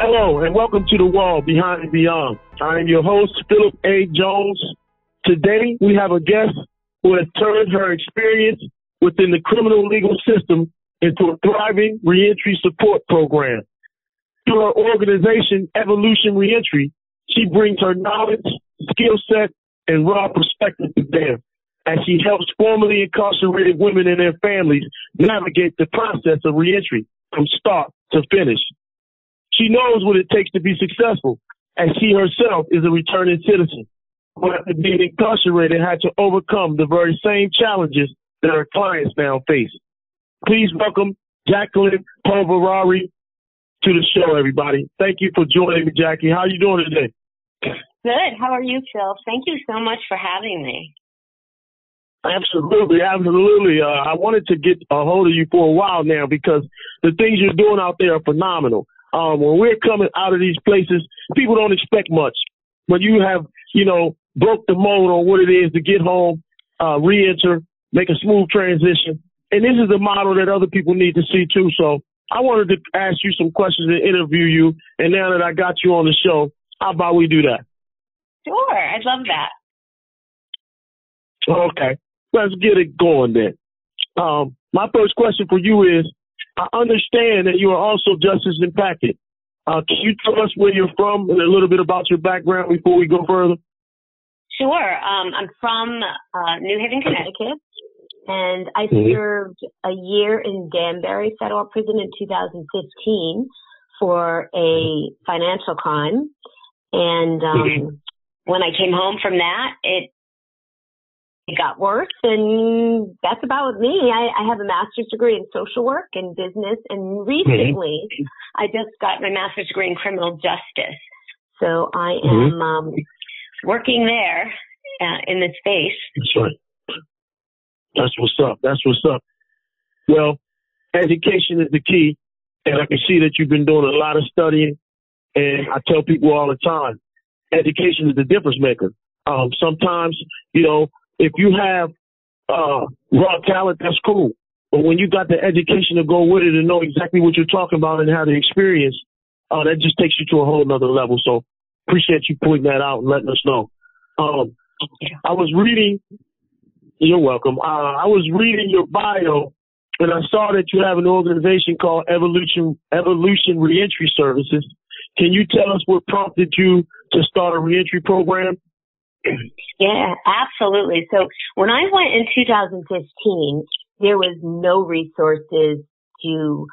Hello and welcome to The Wall Behind and Beyond. I am your host, Phillip A. Jones. Today we have a guest who has turned her experience within the criminal legal system into a thriving reentry support program. Through her organization, Evolution Reentry, she brings her knowledge, skill set, and raw perspective to bear as she helps formerly incarcerated women and their families navigate the process of reentry from start to finish. She knows what it takes to be successful, as she herself is a returning citizen who, after being incarcerated, had to overcome the very same challenges that her clients now face. Please welcome Jacqueline Polverari to the show, everybody. Thank you for joining me, Jackie. How are you doing today? Good. How are you, Phil? Thank you so much for having me. Absolutely. I wanted to get a hold of you for a while now because the things you're doing out there are phenomenal. When we're coming out of these places, people don't expect much. When you have, broke the mold on what it is to get home, re-enter, make a smooth transition. And this is the model that other people need to see too. So I wanted to ask you some questions and interview you. And now that I got you on the show, how about we do that? Sure. I'd love that. Okay. Let's get it going then. My first question for you is, I understand that you are also justice impacted. Can you tell us where you're from and a little bit about your background before we go further? Sure. I'm from New Haven, Connecticut, and I served a year in Danbury Federal Prison in 2015 for a financial crime. And when I came home from that, it got worse, and that's about me. I have a master's degree in social work and business, and recently I just got my master's degree in criminal justice. So I am working there in this space. That's right. That's what's up. Well, education is the key, and I can see that you've been doing a lot of studying, and I tell people all the time, education is the difference maker. Sometimes, if you have raw talent, that's cool. But when you got the education to go with it and know exactly what you're talking about and have the experience, that just takes you to a whole nother level. So appreciate you pointing that out and letting us know. I was reading, you're welcome. I was reading your bio and I saw that you have an organization called Evolution Reentry Services. Can you tell us what prompted you to start a reentry program? Yeah, absolutely. So when I went in 2015, there was no resources to,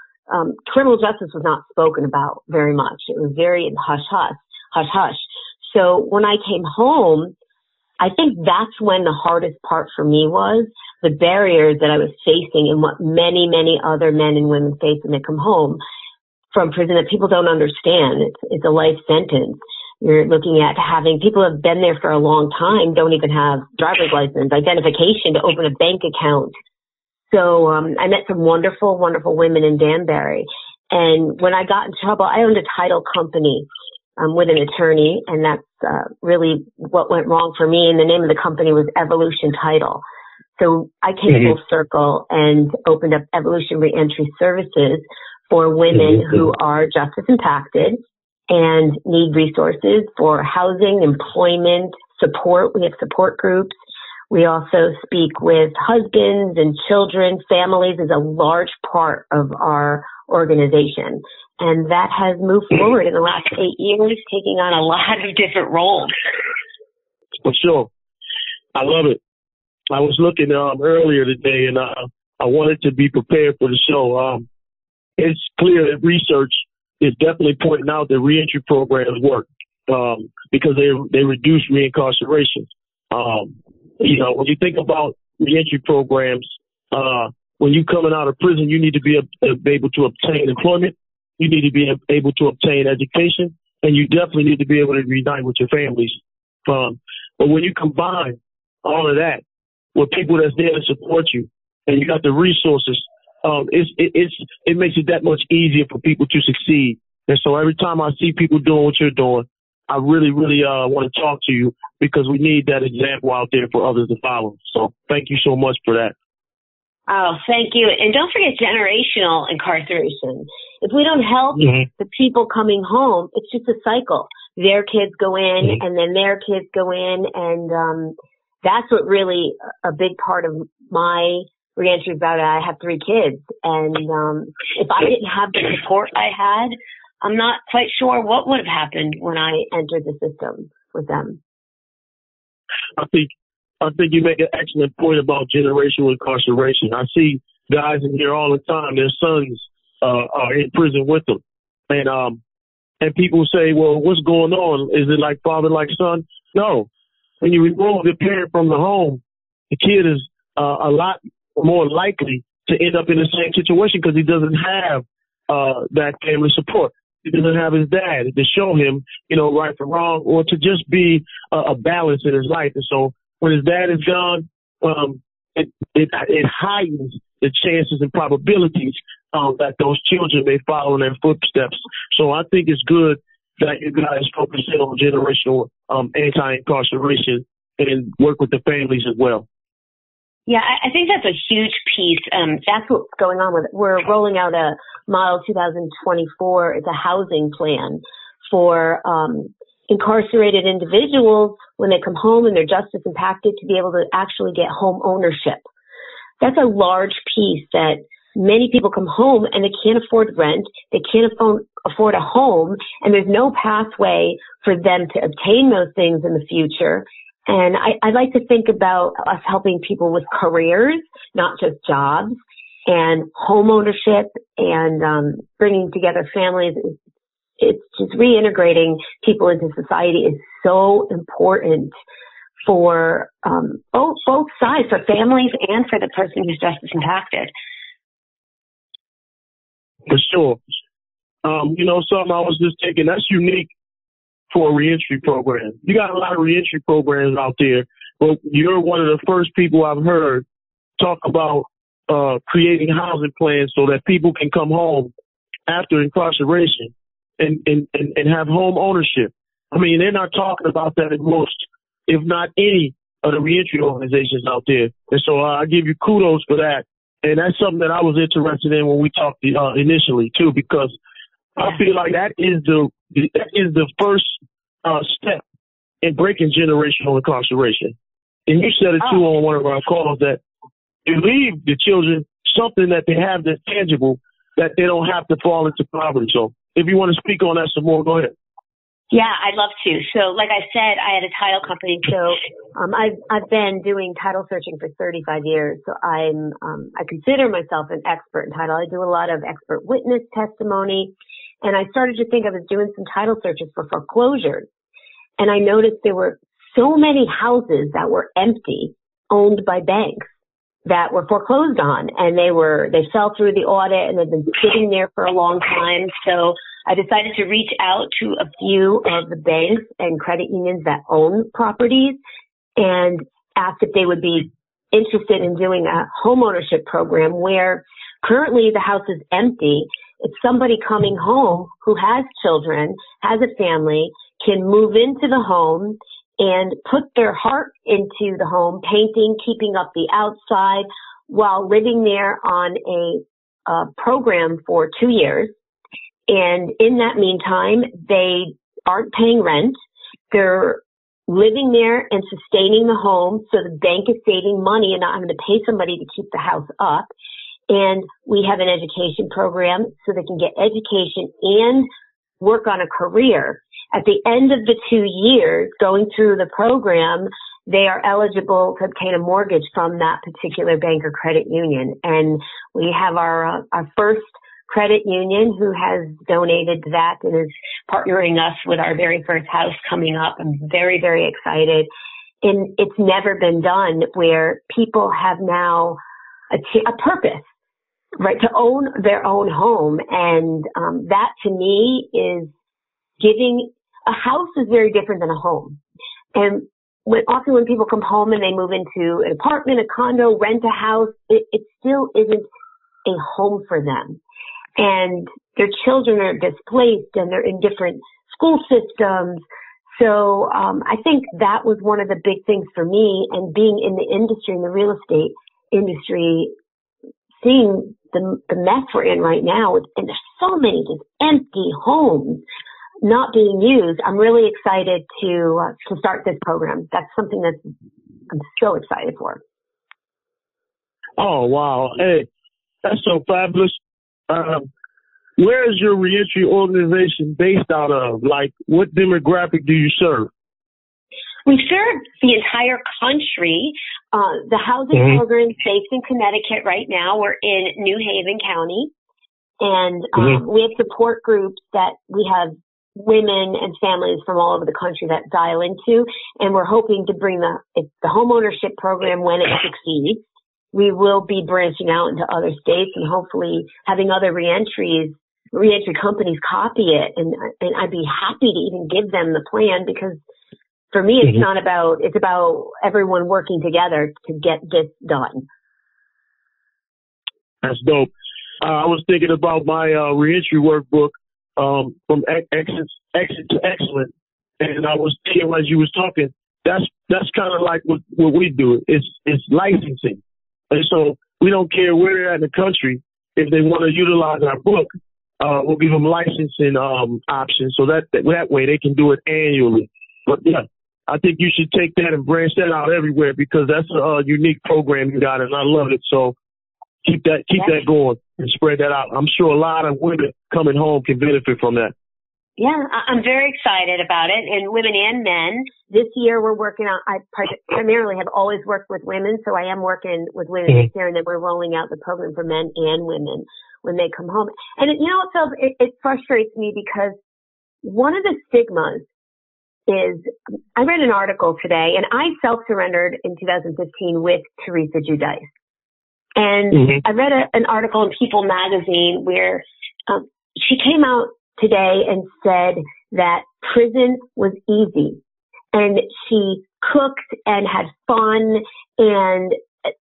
criminal justice was not spoken about very much. It was very hush-hush. So when I came home, I think that's when the hardest part for me was the barriers that I was facing and what many, many other men and women face when they come home from prison that people don't understand. It's a life sentence. You're looking at having people who have been there for a long time, don't even have driver's license, identification to open a bank account. So I met some wonderful, wonderful women in Danbury. And when I got in trouble, I owned a title company with an attorney, and that's really what went wrong for me. And the name of the company was Evolution Title. So I came full circle and opened up Evolution Reentry Services for women who are justice impacted and need resources for housing, employment, support. We have support groups. We also speak with husbands and children. Families is a large part of our organization. And that has moved forward in the last 8 years, taking on a lot of different roles. For sure. I love it. I was looking earlier today, and I wanted to be prepared for the show. It's clear that research is definitely pointing out that reentry programs work because they reduce reincarceration. When you think about reentry programs, when you're coming out of prison, you need to be able to obtain employment. You need to be able to obtain education, and you definitely need to be able to reunite with your families. But when you combine all of that with people that's there to support you, and you got the resources, it makes it that much easier for people to succeed. And so every time I see people doing what you're doing, I really, really want to talk to you because we need that example out there for others to follow. So thank you so much for that. Oh, thank you. And don't forget generational incarceration. If we don't help the people coming home, it's just a cycle. Their kids go in and then their kids go in. And, that's what really a big part of my reentry is about. I have 3 kids, and, if I didn't have the support I had, I'm not quite sure what would have happened when I entered the system with them. I think you make an excellent point about generational incarceration. I see guys in here all the time. Their sons are in prison with them, and people say, "Well, what's going on? Is it like father, like son?" No. When you remove the parent from the home, the kid is a lot more likely to end up in the same situation because he doesn't have that family support. He doesn't have his dad to show him, right from wrong, or to just be a balance in his life. And so when his dad is gone, it heightens the chances and probabilities that those children may follow in their footsteps. So I think it's good that you guys focus in on generational anti-incarceration and work with the families as well. Yeah, I think that's a huge piece. That's what's going on with it. We're rolling out a model 2024. It's a housing plan for incarcerated individuals when they come home and they're justice impacted to be able to actually get home ownership. That's a large piece that many people come home and they can't afford rent. They can't afford a home, and there's no pathway for them to obtain those things in the future. And I like to think about us helping people with careers, not just jobs, and home ownership, and bringing together families. It's just reintegrating people into society is so important for both sides, for families and for the person who's justice impacted. For sure. Something I was just thinking, that's unique for a reentry program. You got a lot of reentry programs out there, but you're one of the first people I've heard talk about creating housing plans so that people can come home after incarceration and have home ownership. I mean, they're not talking about that at most, if not any of the reentry organizations out there. And so I give you kudos for that. And that's something that I was interested in when we talked initially too, because I feel like that is the first step in breaking generational incarceration. And you said it too on one of our calls, that you leave the children something that they have that's tangible, that they don't have to fall into poverty. So if you want to speak on that some more, go ahead. Yeah, I'd love to. So like I said, I had a title company. So I've been doing title searching for 35 years. So I consider myself an expert in title. I do a lot of expert witness testimony. And I started to think I was doing some title searches for foreclosures. And I noticed there were so many houses that were empty, owned by banks, that were foreclosed on. And they fell through the audit and they've been sitting there for a long time. So I decided to reach out to a few of the banks and credit unions that own properties and asked if they would be interested in doing a homeownership program where currently the house is empty. It's somebody coming home who has children, has a family, can move into the home and put their heart into the home, painting, keeping up the outside while living there on a program for 2 years. And in that meantime, they aren't paying rent. They're living there and sustaining the home, so the bank is saving money and not having to pay somebody to keep the house up. And we have an education program so they can get education and work on a career. At the end of the 2 years going through the program, they are eligible to obtain a mortgage from that particular bank or credit union. And we have our first credit union who has donated to that and is partnering us with our very first house coming up. I'm very, very excited. And it's never been done where people have now a purpose, right, to own their own home. And that to me is giving. A house is very different than a home. And often when people come home and they move into an apartment, a condo, rent a house, it still isn't a home for them. And their children are displaced and they're in different school systems. So I think that was one of the big things for me, and being in the industry, in the real estate industry, seeing the mess we're in right now, and there's so many just empty homes not being used. I'm really excited to start this program. That's something I'm so excited for. Oh, wow. Hey, that's so fabulous. Where is your reentry organization based out of? Like, what demographic do you serve? We serve the entire country. The housing program is based in Connecticut right now. We're in New Haven County. And we have support groups that we have women and families from all over the country that dial into. And we're hoping to bring the homeownership program when it succeeds. We will be branching out into other states and hopefully having other reentry companies copy it. And I'd be happy to even give them the plan, because for me, it's it's about everyone working together to get this done. That's dope. I was thinking about my reentry workbook from exit to excellent, and I was thinking as you was talking, that's kind of like what we do. It's licensing, and so we don't care where they're at in the country. If they want to utilize our book, we'll give them licensing options, so that way they can do it annually. But yeah, I think you should take that and branch that out everywhere, because that's a unique program you got, and I love it. So keep that going and spread that out. I'm sure a lot of women coming home can benefit from that. Yeah, I'm very excited about it, and women and men. This year we're working on, I primarily have always worked with women, so I am working with women this year, and then we're rolling out the program for men and women when they come home. And it frustrates me, because one of the stigmas is, I read an article today, and I self-surrendered in 2015 with Teresa Giudice. And I read an article in People magazine where she came out today and said that prison was easy, and she cooked and had fun, and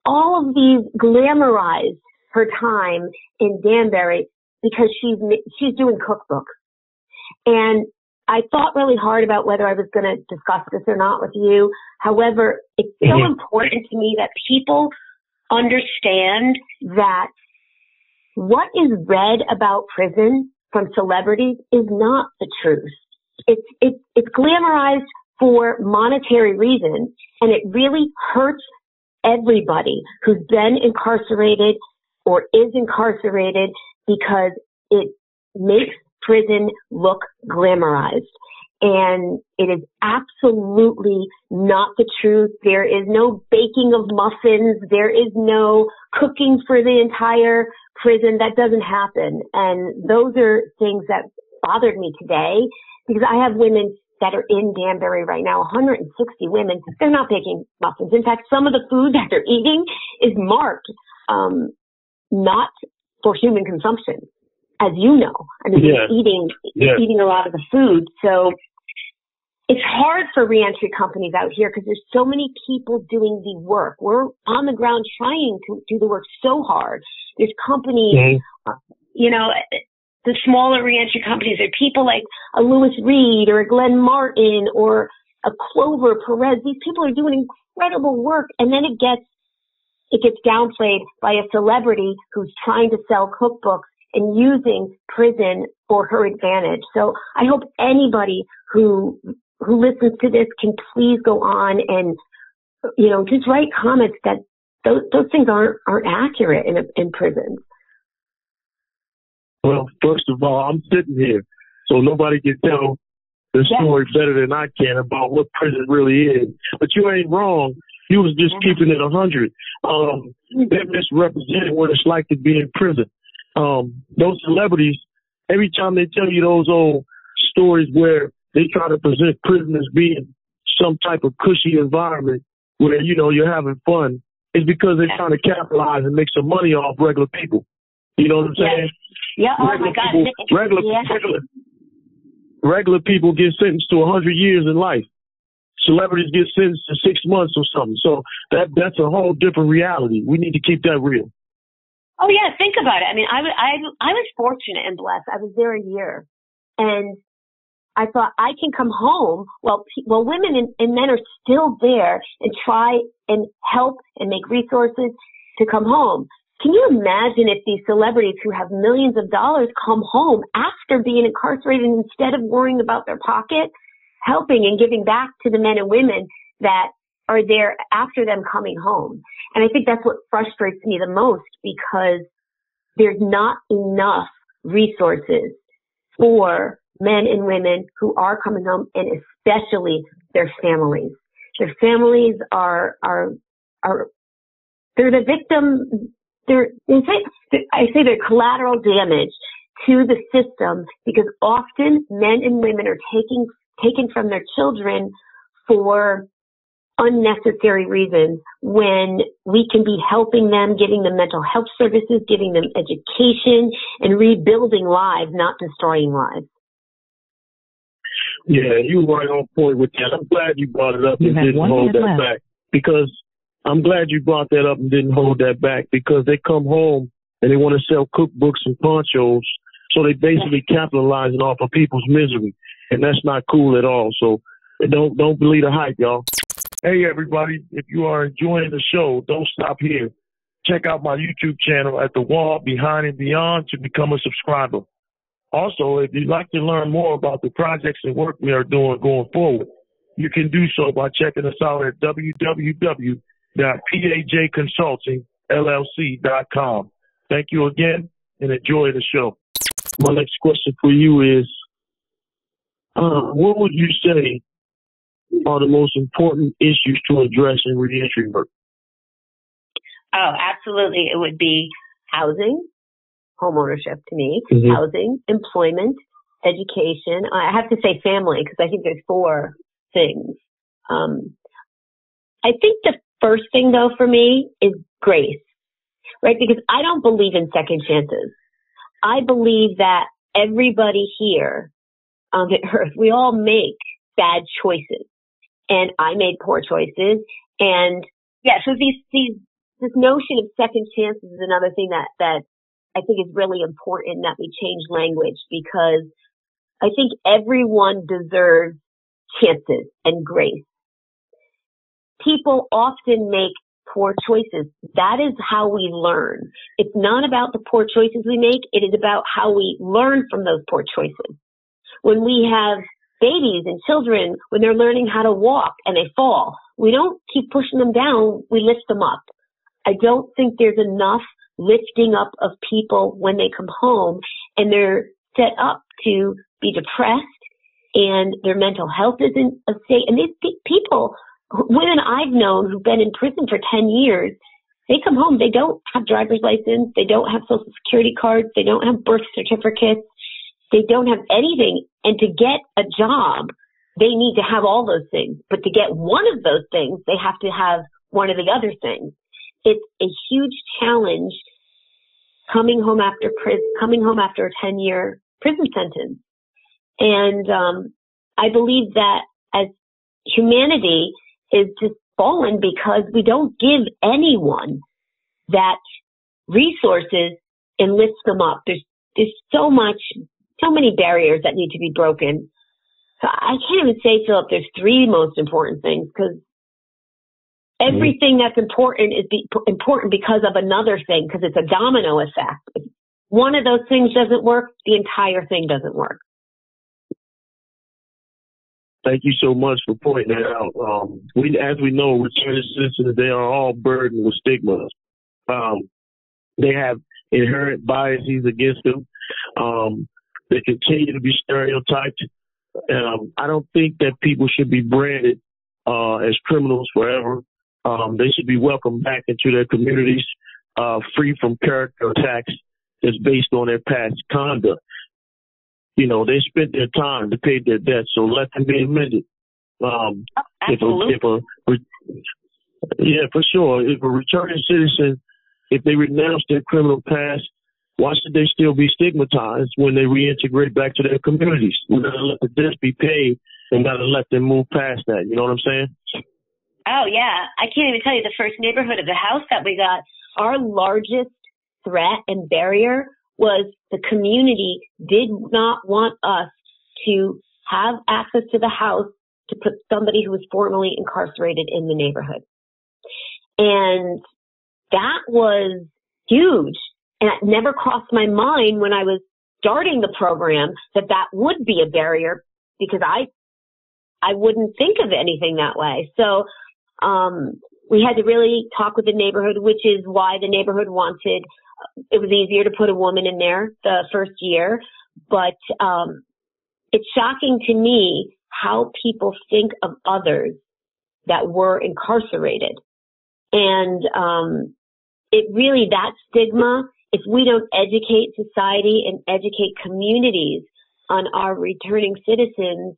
all of these glamorized her time in Danbury because she's doing cookbooks. And I thought really hard about whether I was going to discuss this or not with you. However, it's so important to me that people understand that what is read about prison from celebrities is not the truth. It's glamorized for monetary reasons, and it really hurts everybody who's been incarcerated or is incarcerated, because it makes prison look glamorized. And it is absolutely not the truth. There is no baking of muffins. There is no cooking for the entire prison. That doesn't happen. And those are things that bothered me today, because I have women that are in Danbury right now, 160 women. They're not baking muffins. In fact, some of the food that they're eating is marked not for human consumption, as you know. I mean, eating a lot of the food. So it's hard for reentry companies out here, because there's so many people doing the work. We're on the ground trying to do the work so hard. There's companies, the smaller reentry companies, are people like a Lewis Reed or a Glenn Martin or a Clover Perez. These people are doing incredible work, and then it gets downplayed by a celebrity who's trying to sell cookbooks and using prison for her advantage. So I hope anybody who listens to this can please go on and, just write comments that those things aren't accurate in prisons. Well, first of all, I'm sitting here, so nobody can tell the story better than I can about what prison really is. But you ain't wrong. You was just keeping it 100. They're misrepresenting what it's like to be in prison. Those celebrities, every time they tell you those old stories where they try to present prison as being some type of cushy environment where, you're having fun, it's because they're trying to capitalize and make some money off regular people. You know what I'm saying? Yeah. Oh my God. Regular people get sentenced to 100 years in life. Celebrities get sentenced to 6 months or something. So that's a whole different reality. We need to keep that real. Oh yeah, think about it. I mean, I was fortunate and blessed. I was there a year, and I thought I can come home. Well, women and men are still there and try and help and make resources to come home. Can you imagine if these celebrities who have millions of dollars come home after being incarcerated, instead of worrying about their pocket, helping and giving back to the men and women that are there after them coming home? And I think that's what frustrates me the most, because there's not enough resources for men and women who are coming home, and especially their families. Their families are they're the victim. I say they're collateral damage to the system, because often men and women are taken from their children for unnecessary reasons, when we can be helping them, giving them mental health services, giving them education, and rebuilding lives, not destroying lives. Yeah, you were right on point with that. I'm glad you brought it up and didn't hold that back, because I'm glad you brought that up and didn't hold that back, because they come home and they want to sell cookbooks and ponchos. So they basically capitalizing off of people's misery, and that's not cool at all. So don't believe the hype, y'all. Hey, everybody, if you are enjoying the show, don't stop here. Check out my YouTube channel at The Wall Behind and Beyond to become a subscriber. Also, if you'd like to learn more about the projects and work we are doing going forward, you can do so by checking us out at www.pajconsultingllc.com. Thank you again, and enjoy the show. My next question for you is, what would you say are the most important issues to address in reentry work? Oh, absolutely. It would be housing, homeownership to me, housing, employment, education. I have to say family, because I think there's 4 things. I think the first thing, though, for me is grace, right? Because I don't believe in second chances. I believe that everybody here on the earth, we all make bad choices. And I made poor choices. And yeah, so this notion of second chances is another thing that I think is really important, that we change language, because I think everyone deserves chances and grace. People often make poor choices. That is how we learn. It's not about the poor choices we make. It is about how we learn from those poor choices. When we have babies and children, when they're learning how to walk and they fall, we don't keep pushing them down. We lift them up. I don't think there's enough lifting up of people when they come home and they're set up to be depressed and their mental health isn't a state. And these people, women I've known who've been in prison for 10 years, they come home, they don't have driver's license, they don't have social security cards, they don't have birth certificates, they don't have anything. And to get a job, they need to have all those things. But to get one of those things, they have to have one of the other things. It's a huge challenge coming home after a 10-year prison sentence. And I believe that as humanity is just fallen because we don't give anyone that resources and lift them up. There's so many barriers that need to be broken. So I can't even say, Phillip, there's 3 most important things, because everything that's important is important because of another thing, because it's a domino effect. If one of those things doesn't work, the entire thing doesn't work. Thank you so much for pointing that out. As we know, returning citizens, they are all burdened with stigma. They have inherent biases against them. They continue to be stereotyped. I don't think that people should be branded as criminals forever. They should be welcomed back into their communities, free from character attacks that's based on their past conduct. You know, they spent their time to pay their debts, so let them be amended. Absolutely. Yeah, for sure. If a returning citizen, if they renounce their criminal past, why should they still be stigmatized when they reintegrate back to their communities? We gotta let the debts be paid and gotta let them move past that. You know what I'm saying? Oh, yeah. I can't even tell you the first neighborhood of the house that we got. Our largest threat and barrier was the community did not want us to have access to the house to put somebody who was formerly incarcerated in the neighborhood. And that was huge. And it never crossed my mind when I was starting the program that that would be a barrier, because I wouldn't think of anything that way. So we had to really talk with the neighborhood, which is why the neighborhood wanted, it was easier to put a woman in there the first year. But it's shocking to me how people think of others that were incarcerated. And it really, that stigma, if we don't educate society and educate communities on our returning citizens,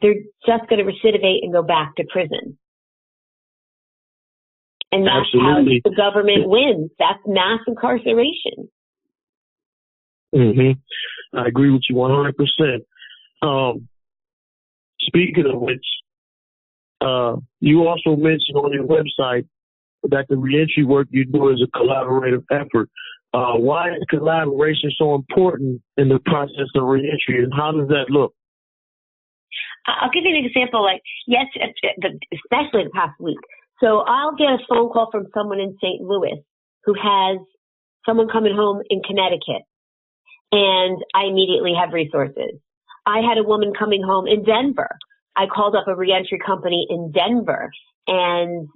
they're just going to recidivate and go back to prison. And that's Absolutely. how the government wins. That's mass incarceration. Mm-hmm. I agree with you 100%. Speaking of which, you also mentioned on your website that the reentry work you do is a collaborative effort. Why is collaboration so important in the process of reentry, and how does that look? I'll give you an example. Like, yes, especially the past week. So I'll get a phone call from someone in St. Louis who has someone coming home in Connecticut, and I immediately have resources. I had a woman coming home in Denver. I called up a reentry company in Denver, and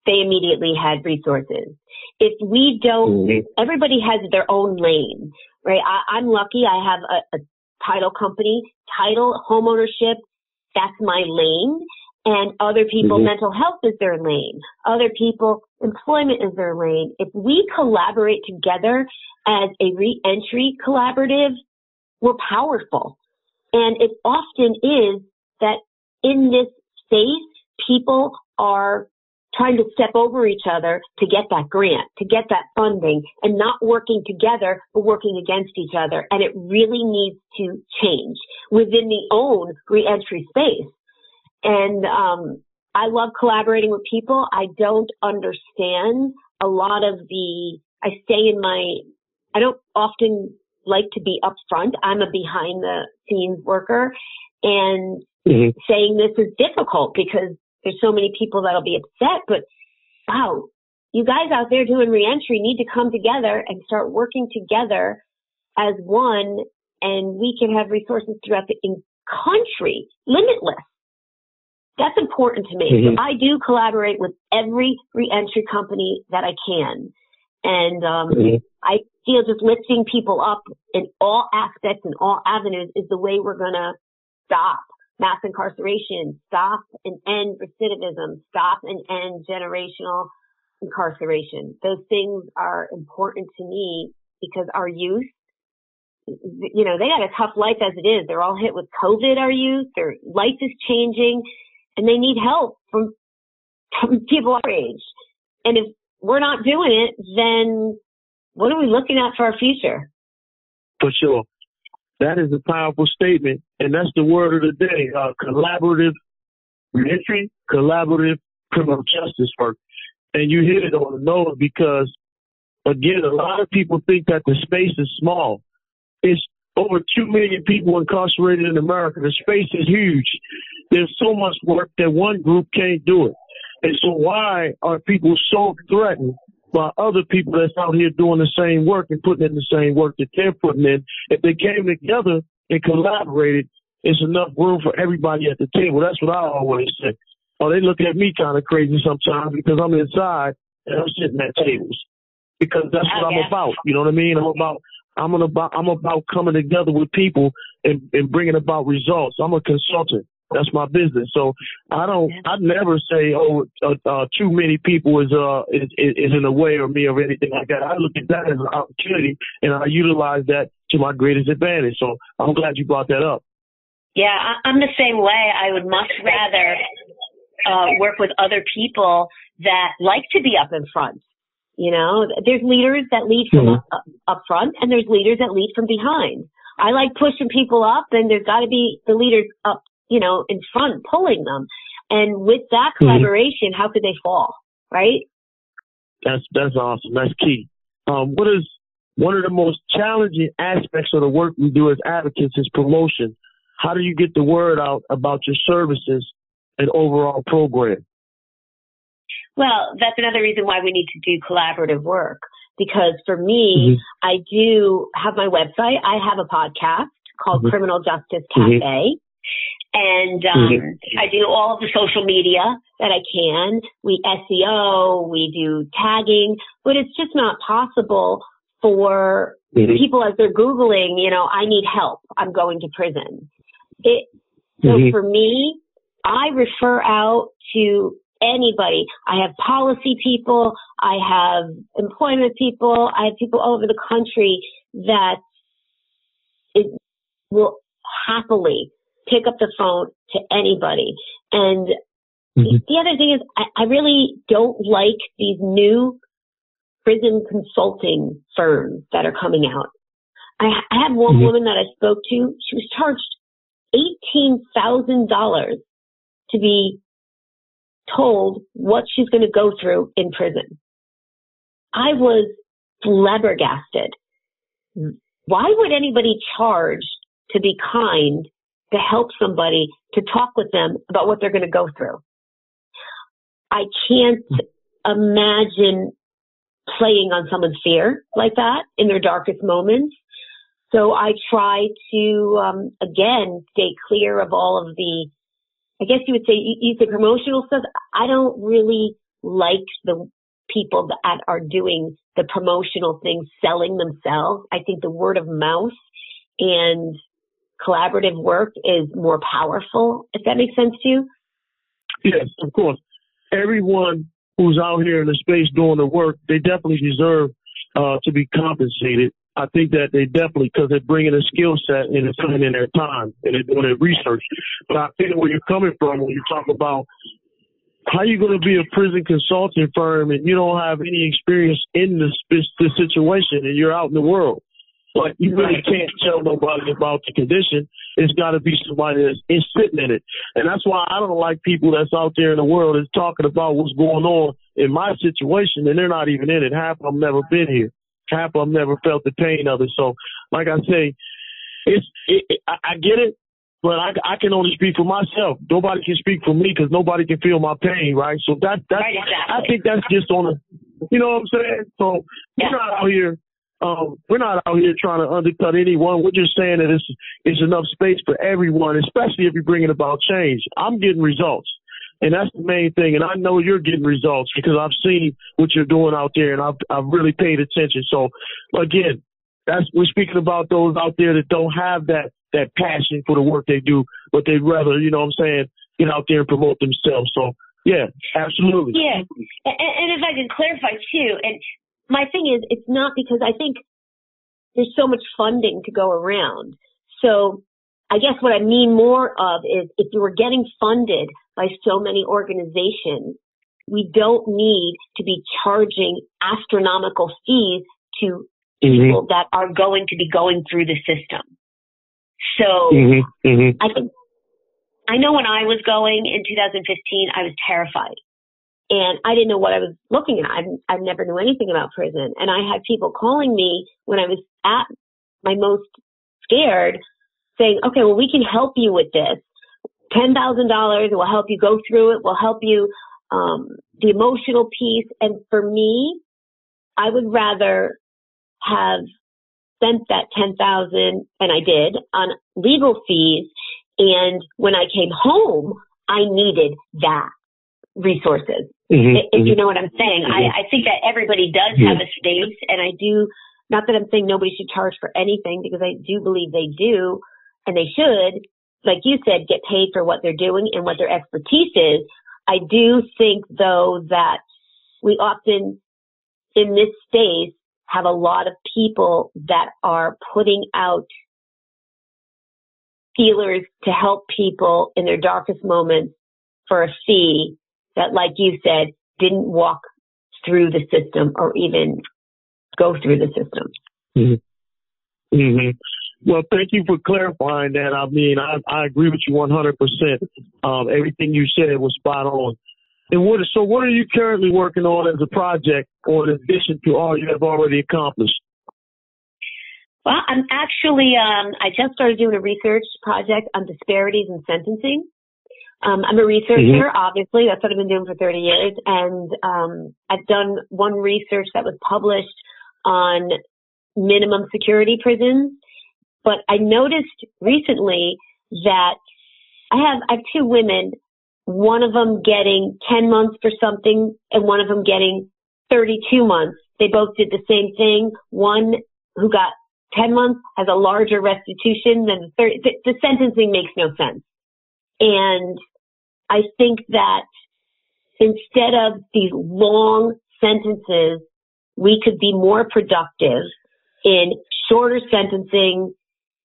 they immediately had resources. If we don't, everybody has their own lane, right? I'm lucky. I have a title company, title, homeownership, that's my lane. And other people, mental health is their lane. Other people, employment is their lane. If we collaborate together as a reentry collaborative, we're powerful. And it often is that in this space, people are trying to step over each other to get that grant, to get that funding, and not working together, but working against each other. And it really needs to change within the own reentry space. And I love collaborating with people. I don't understand a lot of I don't often like to be upfront. I'm a behind the scenes worker, and saying this is difficult because there's so many people that'll be upset. But wow, you guys out there doing reentry need to come together and start working together as one, and we can have resources throughout the country, limitless. That's important to me. So I do collaborate with every reentry company that I can. And I feel just lifting people up in all aspects and all avenues is the way we're going to stop mass incarceration, stop and end recidivism, stop and end generational incarceration. Those things are important to me because our youth, you know, they got a tough life as it is. They're all hit with COVID, our youth. Their life is changing, and they need help from people our age. And if we're not doing it, then what are we looking at for our future? For sure. That is a powerful statement, and that's the word of the day, collaborative reentry, collaborative criminal justice work. And you hit it on the nose because, again, a lot of people think that the space is small. It's over 2 million people incarcerated in America. The space is huge. There's so much work that one group can't do it. And so why are people so threatened by other people that's out here doing the same work and putting in the same work that they're putting in? If they came together and collaborated, it's enough room for everybody at the table. That's what I always say. Oh, they look at me kind of crazy sometimes because I'm inside and I'm sitting at tables because that's what I'm about. You know what I mean? I'm about coming together with people and bringing about results. I'm a consultant. That's my business. So I'd never say, too many people is in the way of me or anything like that. I look at that as an opportunity and I utilize that to my greatest advantage. So I'm glad you brought that up. Yeah, I'm the same way. I would much rather work with other people that like to be up in front. You know, there's leaders that lead from up front, and there's leaders that lead from behind. I like pushing people up, and there's got to be the leaders up, you know, in front, pulling them. And with that collaboration, how could they fall, right? That's awesome. That's key. What is one of the most challenging aspects of the work we do as advocates is promotion. How do you get the word out about your services and overall program? Well, that's another reason why we need to do collaborative work. because for me, I do have my website. I have a podcast called Criminal Justice Cafe. And I do all of the social media that I can. We SEO, we do tagging, but it's just not possible for people as they're Googling, you know, I need help, I'm going to prison. So for me, I refer out to anybody. I have policy people, I have employment people, I have people all over the country that will happily pick up the phone to anybody. And the other thing is, I really don't like these new prison consulting firms that are coming out. I had one woman that I spoke to. She was charged $18,000 to be told what she's going to go through in prison. I was flabbergasted. Why would anybody charge to be kind, to help somebody, to talk with them about what they're going to go through? I can't imagine playing on someone's fear like that in their darkest moments. So I try to, again, stay clear of all of the, I guess you would say, you say promotional stuff. I don't really like the people that are doing the promotional things, selling themselves. I think the word of mouth and collaborative work is more powerful, if that makes sense to you. Yes, of course. Everyone who's out here in the space doing the work, they definitely deserve to be compensated. I think that they definitely, because they're bringing a skill set and they're putting in their time and they're doing their research. But I think where you're coming from when you talk about how you going to be a prison consulting firm and you don't have any experience in this situation and you're out in the world. But you really can't tell nobody about the condition. It's got to be somebody that's sitting in it. And that's why I don't like people that's out there in the world that's talking about what's going on in my situation, and they're not even in it. Half of them never been here. Half of them never felt the pain of it. So, like I say, I get it, but I can only speak for myself. Nobody can speak for me because nobody can feel my pain, right? So that's right, exactly. I think that's just on a, you know what I'm saying? So we're not out here. We're not out here trying to undercut anyone. We're just saying that it's enough space for everyone, especially if you're bringing about change. I'm getting results, and that's the main thing. And I know you're getting results because I've seen what you're doing out there, and I've really paid attention. So, again, we're speaking about those out there that don't have that passion for the work they do, but they'd rather, you know what I'm saying, get out there and promote themselves. So, yeah, absolutely. Yeah, and if I can clarify, too, and my thing is, it's not because I think there's so much funding to go around. So I guess what I mean more of is if you were getting funded by so many organizations, we don't need to be charging astronomical fees to people that are going to be going through the system. So I know when I was going in 2015, I was terrified. And I didn't know what I was looking at. I never knew anything about prison. And I had people calling me when I was at my most scared saying, okay, well, we can help you with this. $10,000 will help you go through it. We'll help you, the emotional piece. And for me, I would rather have spent that $10,000, and I did, on legal fees. And when I came home, I needed that resources. If you know what I'm saying. I think that everybody does have a space, and I do, not that I'm saying nobody should charge for anything, because I do believe they do, and they should, like you said, get paid for what they're doing and what their expertise is. I do think, though, that we often, in this space, have a lot of people that are putting out feelers to help people in their darkest moments for a fee that, like you said, didn't walk through the system or even go through the system. Well, thank you for clarifying that. I mean, I agree with you 100%. Everything you said was spot on. And what are you currently working on as a project, or in addition to all you have already accomplished? Well, I'm actually, I just started doing a research project on disparities in sentencing. I'm a researcher, obviously. That's what I've been doing for 30 years. And I've done one research that was published on minimum security prisons. But I noticed recently that I have two women, one of them getting 10 months for something and one of them getting 32 months. They both did the same thing. One who got 10 months has a larger restitution than the 30. The sentencing makes no sense. And I think that instead of these long sentences, we could be more productive in shorter sentencing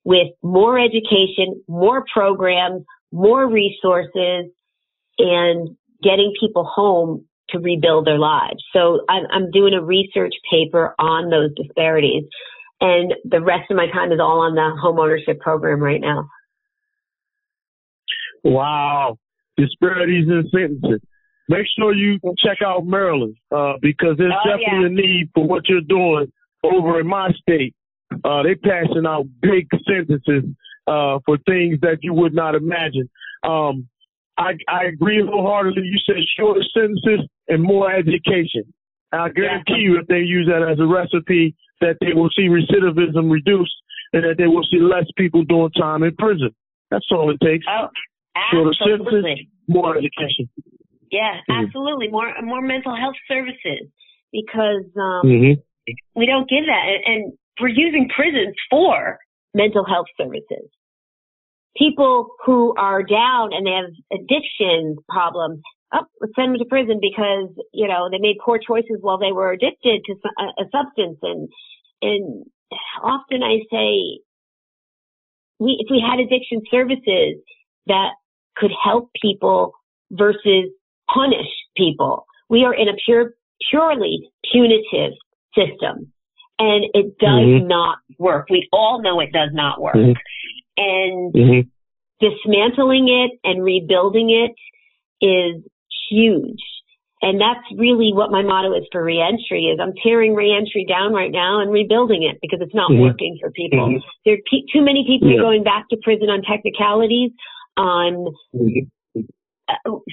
with more education, more programs, more resources, and getting people home to rebuild their lives. So I'm doing a research paper on those disparities, and the rest of my time is all on the home ownership program right now. Wow. Disparities in sentencing. Make sure you check out Maryland, because there's definitely a need for what you're doing over in my state. They're passing out big sentences for things that you would not imagine. I agree wholeheartedly. You said shorter sentences and more education. I guarantee you if they use that as a recipe, that they will see recidivism reduced and that they will see less people doing time in prison. That's all it takes. Oh, shorter absolutely. sentences, more education. Yeah, absolutely. More mental health services, because we don't give that. And we're using prisons for mental health services. People who are down and they have addiction problems, let's send them to prison because, they made poor choices while they were addicted to a substance. And often I say, if we had addiction services that could help people versus punish people, we are in a purely punitive system. And it does not work. We all know it does not work. And dismantling it and rebuilding it is huge. And that's really what my motto is for Reentry, is I'm tearing Reentry down right now and rebuilding it because it's not working for people. There are too many people going back to prison on technicalities, on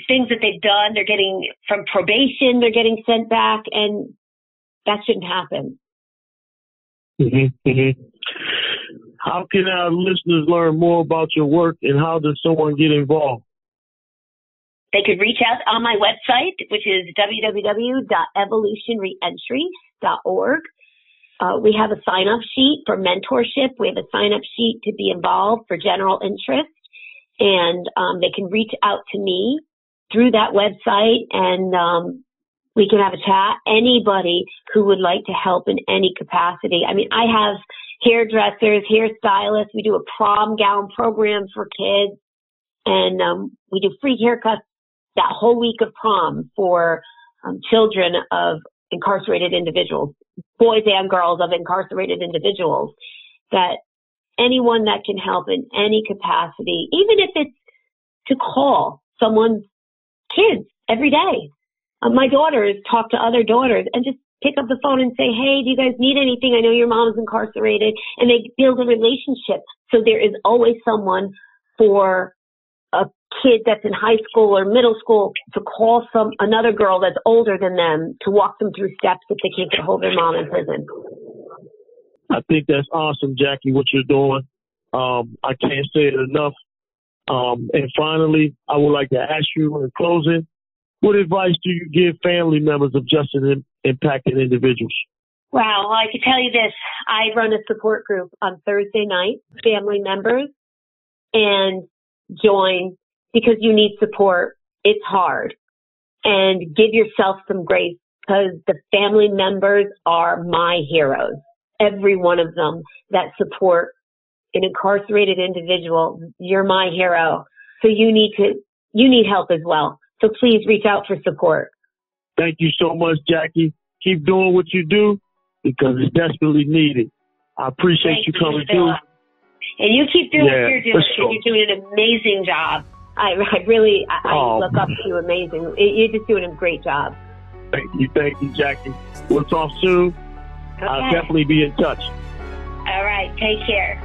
things that they've done. They're getting from probation, they're getting sent back, and that shouldn't happen. How can our listeners learn more about your work, and how does someone get involved? They could reach out on my website, which is www.evolutionreentry.org. We have a sign-up sheet for mentorship. We have a sign-up sheet to be involved for general interest. And they can reach out to me through that website, and we can have a chat. Anybody who would like to help in any capacity. I mean, I have hairdressers, hairstylists. We do a prom gown program for kids, and we do free haircuts that whole week of prom for children of incarcerated individuals, boys and girls of incarcerated individuals. That anyone that can help in any capacity, even if it's to call someone's kids every day. My daughters talk to other daughters and just pick up the phone and say, hey, do you guys need anything? I know your mom's incarcerated. And they build a relationship. So there is always someone for a kid that's in high school or middle school to call another girl that's older than them to walk them through steps if they can't get hold of their mom in prison. I think that's awesome, Jackie, what you're doing. I can't say it enough. And finally, I would like to ask you in closing, what advice do you give family members of justice impacted individuals? Wow, well, I can tell you this. I run a support group on Thursday night, family members, and join because you need support. It's hard. And give yourself some grace because the family members are my heroes. Every one of them that support an incarcerated individual, you're my hero. So you need help as well. So please reach out for support. Thank you so much, Jackie. Keep doing what you do because it's desperately needed. I appreciate you coming through. And you keep doing what you're doing. Sure. You're doing an amazing job. I look up to you. Amazing. You're just doing a great job. Thank you, Jackie. We'll talk soon. Okay. I'll definitely be in touch. All right. Take care.